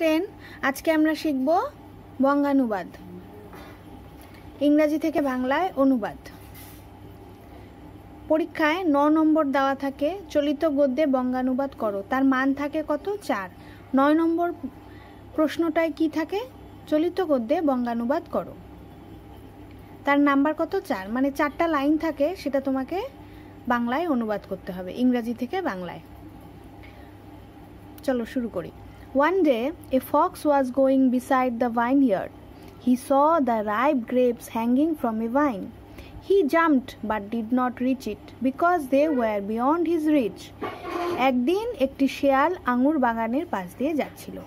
10 আজকে আমরা শিখব বঙ্গানুবাদ, ইংরেজি থেকে বাংলায় অনুবাদ। পরীক্ষায় 9 নম্বর দেওয়া থাকে, চলিত গদ্যে বঙ্গানুবাদ করো। তার মান থাকে কত? 4। 9 নম্বর প্রশ্নটায় কি থাকে? চলিত গদ্যে বঙ্গানুবাদ করো। তার নাম্বার কত? 4, মানে 4টা লাইন থাকে, সেটা তোমাকে বাংলায় অনুবাদ করতে হবে, ইংরেজি থেকে বাংলায়। চলো শুরু করি। One day, a fox was going beside the vineyard. He saw the ripe grapes hanging from a vine. He jumped but did not reach it because they were beyond his reach. একদিন একটি শেয়াল আঙুর বাগানের পাশ দিয়ে যাচ্ছিল।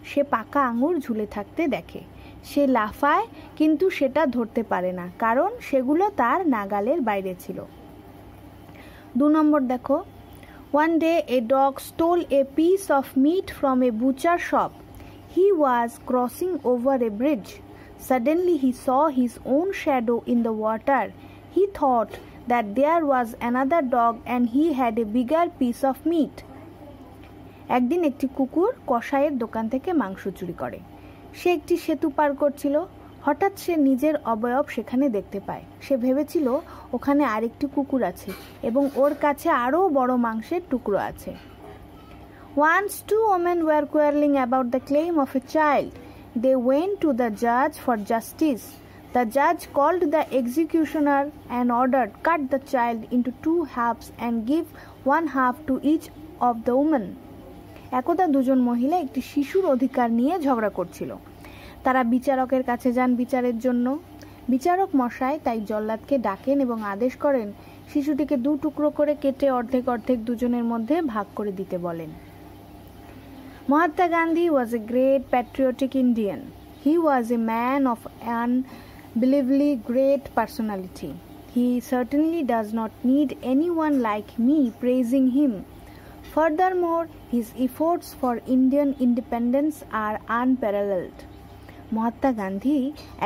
সে পাকা আঙুর ঝুলে থাকতে দেখে। সে লাফায়, কিন্তু সেটা ধরতে পারে না, কারণ সেগুলো তার নাগালের বাইরে ছিল। 2 নম্বর দেখো। One day a dog stole a piece of meat from a butcher shop. He was crossing over a bridge. Suddenly he saw his own shadow in the water. He thought that there was another dog and he had a bigger piece of meat. একদিন একটি কুকুর কসাইয়ের দোকান থেকে মাংস চুরি করে। সে একটি সেতু পার করছিল। হঠাৎ সে নিজের অবয়ব সেখানে দেখতে পায়। সে ভেবেছিল ওখানে আরেকটি কুকুর আছে এবং ওর কাছে আরও বড় মাংসের টুকরো আছে। Once 2 women were quarreling about the claim of a child. They went to the judge for justice. The judge called the executioner and ordered, cut the child into 2 halves and give 1 half to each of the women. একদা দুজন মহিলা একটি শিশুর অধিকার নিয়ে ঝগড়া করছিল। তারা বিচারকের কাছে যান বিচারের জন্য। বিচারক মশাই তাই জল্লাদকে ডাকেন এবং আদেশ করেন শিশুটিকে 2 টুকরো করে কেটে অর্ধেক অর্ধেক দুজনের মধ্যে ভাগ করে দিতে বলেন। Mahatma Gandhi was a great patriotic Indian. He was a man of unbelievably great personality. He certainly does not need anyone like me praising him. Furthermore, his efforts for Indian independence are unparalleled. Mahatma Gandhi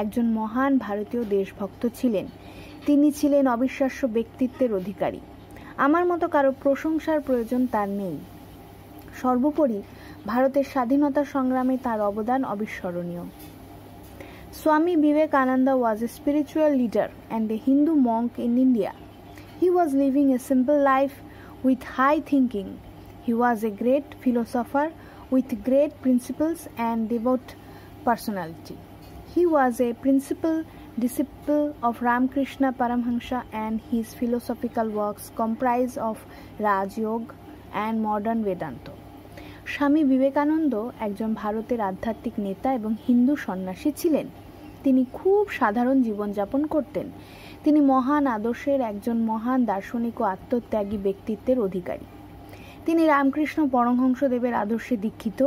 একজন মহান ভারতীয় দেশভক্ত ছিলেন। তিনি ছিলেন অবিশ্বাস্য ব্যক্তিত্বের অধিকারী। আমার মতো কারো প্রশংসার প্রয়োজন তার নেই। সর্বোপরি ভারতের স্বাধীনতা সংগ্রামে তার অবদান অবিস্মরণীয়। Swami Vivekananda was a spiritual leader and a Hindu monk in India. He was living a simple life with high thinking. He was a great philosopher with great principles and devout personality. He was a principal disciple of Ramakrishna Paramhansa and his philosophical works comprise of Raj Yoga and modern Vedanta. Swami Vivekananda একজন ভারতের আধ্যাত্মিক নেতা এবং হিন্দু সন্ন্যাসী ছিলেন। তিনি খুব সাধারণ জীবনযাপন করতেন। তিনি মহান আদর্শের একজন মহান দার্শনিক ও আত্মত্যাগী ব্যক্তিত্বের অধিকারী। তিনি রামকৃষ্ণ পরমহংসদেবের আদর্শে দীক্ষিত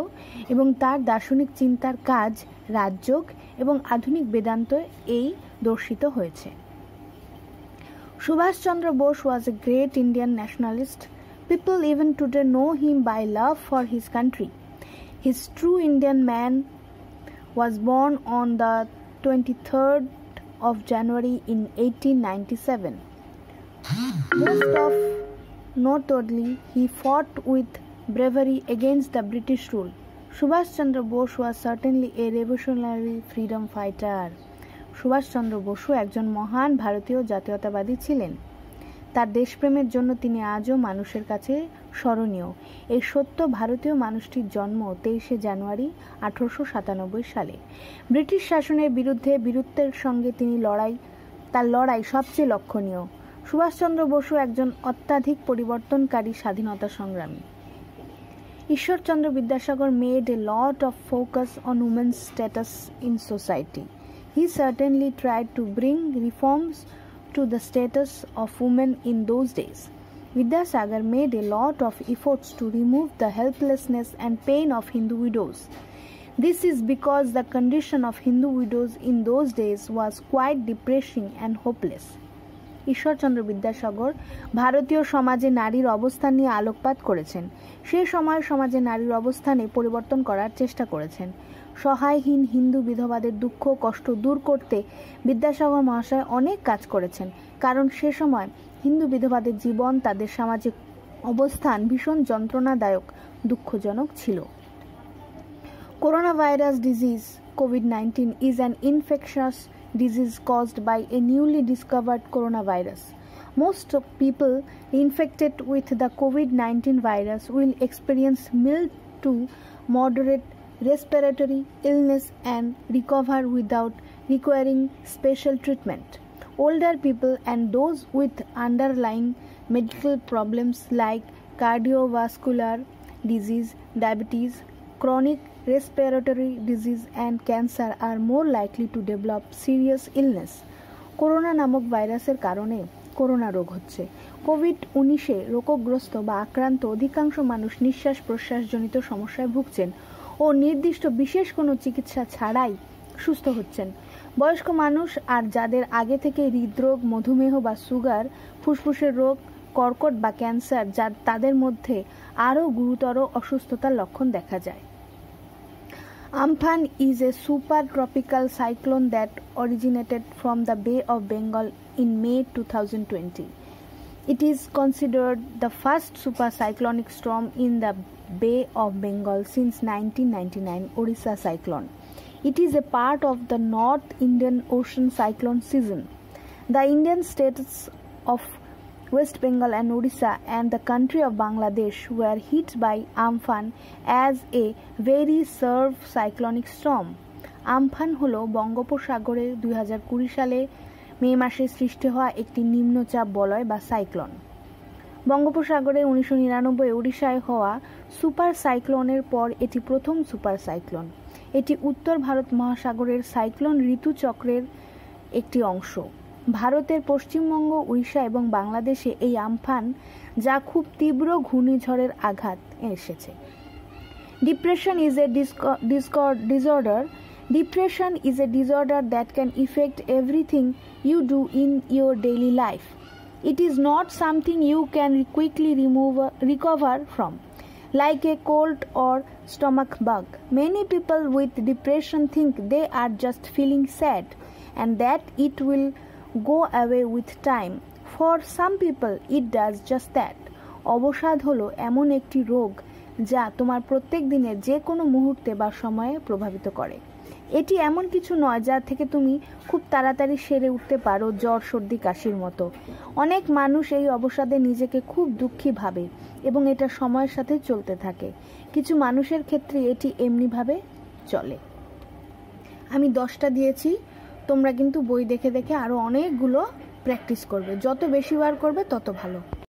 এবং তার দার্শনিক চিন্তার কাজ রাজযোগ এবং আধুনিক বেদান্ত এই দর্শিত হয়েছে। Subhash Chandra Bose was a great Indian nationalist. People even today know him by love for his country. His true Indian man was born on the 23rd of January in 1897. Notably, he fought with bravery against the British rule. Subhash Chandra Bose was certainly a revolutionary freedom fighter. Subhash চন্দ্র বসু একজন মহান ভারতীয় জাতীয়তাবাদী ছিলেন। তার দেশপ্রেমের জন্য তিনি আজও মানুষের কাছে স্মরণীয়। এই সত্য ভারতীয় মানুষটির জন্ম 23শে জানুয়ারি 1897 সালে। ব্রিটিশ শাসনের বিরুদ্ধে বীরত্বের সঙ্গে তার লড়াই সবচেয়ে লক্ষণীয়। সুভাষচন্দ্র বসু একজন অত্যাধিক পরিবর্তনকারী স্বাধীনতা সংগ্রামী। Ishwarchandra Vidyasagar made a lot of focus on women's status in society. He certainly tried to bring reforms to the status of women in those days. Vidyasagar made a lot of efforts to remove the helplessness and pain of Hindu widows. This is because the condition of Hindu widows in those days was quite depressing and hopeless. Ishwarchandra Vidyasagar ভারতীয় সমাজে নারীর অবস্থান নিয়ে আলোকপাত করেছেন। সেই সময় সমাজে নারীর অবস্থানে পরিবর্তন করার চেষ্টা করেছেন। সহায়হীন হিন্দু বিধবাদের দুঃখ কষ্ট দূর করতে বিদ্যাসাগর মহাশয় অনেক কাজ করেছেন, কারণ সে সময় হিন্দু বিধবাদের জীবন, তাদের সামাজিক অবস্থান ভীষণ যন্ত্রণাদায়ক, দুঃখজনক ছিল। Coronavirus disease COVID-19 is an infectious disease caused by a newly discovered coronavirus. Most people infected with the COVID-19 virus will experience mild to moderate respiratory illness and recover without requiring special treatment. Older people and those with underlying medical problems like cardiovascular disease, diabetes, chronic respiratory disease and cancer are more likely to develop serious illness. Corona নামক ভাইরাসের কারণে corona রোগ হচ্ছে। COVID-19 রোগগ্রস্ত বা আক্রান্ত অধিকাংশ মানুষ নিঃশ্বাস প্রশ্বাসজনিত সমস্যায় ভুগছেন ও নির্দিষ্ট বিশেষ কোনো চিকিৎসা ছাড়াই সুস্থ হচ্ছেন। বয়স্ক মানুষ আর যাদের আগে থেকে হৃদরোগ, মধুমেহ বা সুগার, ফুসফুসের রোগ, কর্কট বা ক্যান্সার তাদের মধ্যে আরও গুরুতর অসুস্থতার লক্ষণ দেখা যায়। Amphan is a super tropical cyclone that originated from the Bay of Bengal in May 2020. It is considered the first supercyclonic storm in the Bay of Bengal since 1999 Orissa cyclone. It is a part of the North Indian Ocean cyclone season. The Indian states of West Bengal and Orissa and the country of Bangladesh were hit by Amphan as a very severe cyclonic storm. Amphan হলো বঙ্গোপসাগরে 2020 সালে মে মাসে সৃষ্টি হওয়া একটি নিম্নচাপ বলয় বা সাইক্লোন। বঙ্গোপসাগরে 1999 ওড়িশায় হওয়া সুপার সাইক্লোনের পর এটি প্রথম সুপার সাইক্লোন। এটি উত্তর ভারত মহাসাগরের সাইক্লোন ঋতুচক্রের একটি অংশ। ভারতের পশ্চিমবঙ্গ, উড়িষ্যা এবং বাংলাদেশে এই আমফান যা খুব তীব্র ঘূর্ণিঝড়ের আঘাত এসেছে। Depression is a disorder. Depression is a disorder that can affect everything you do in your daily life. It is not something you can quickly recover from, like a cold or stomach bug. Many people with depression think they are just feeling sad and that it will go away with time. For some people it does just that. অবসাদ হলো এমন একটি রোগ যা তোমার প্রত্যেক দিনের যে কোনো মুহূর্তে বা সময়ে প্রভাবিত করে। এটি এমন কিছু নয় যা থেকে তুমি খুব তাড়াতাড়ি সেরে উঠতে পারো, জ্বর, সর্দি, কাশির মতো। অনেক মানুষ এই অবসাদে নিজেকে খুব দুঃখী ভাবে এবং এটা সময়ের সাথে চলতে থাকে। কিছু মানুষের ক্ষেত্রে এটি এমনিভাবে চলে। আমি 10টা দিয়েছি, তোমরা কিন্তু বই দেখে দেখে আরও অনেকগুলো প্র্যাকটিস করবে। যত বেশি বার করবে তত ভালো।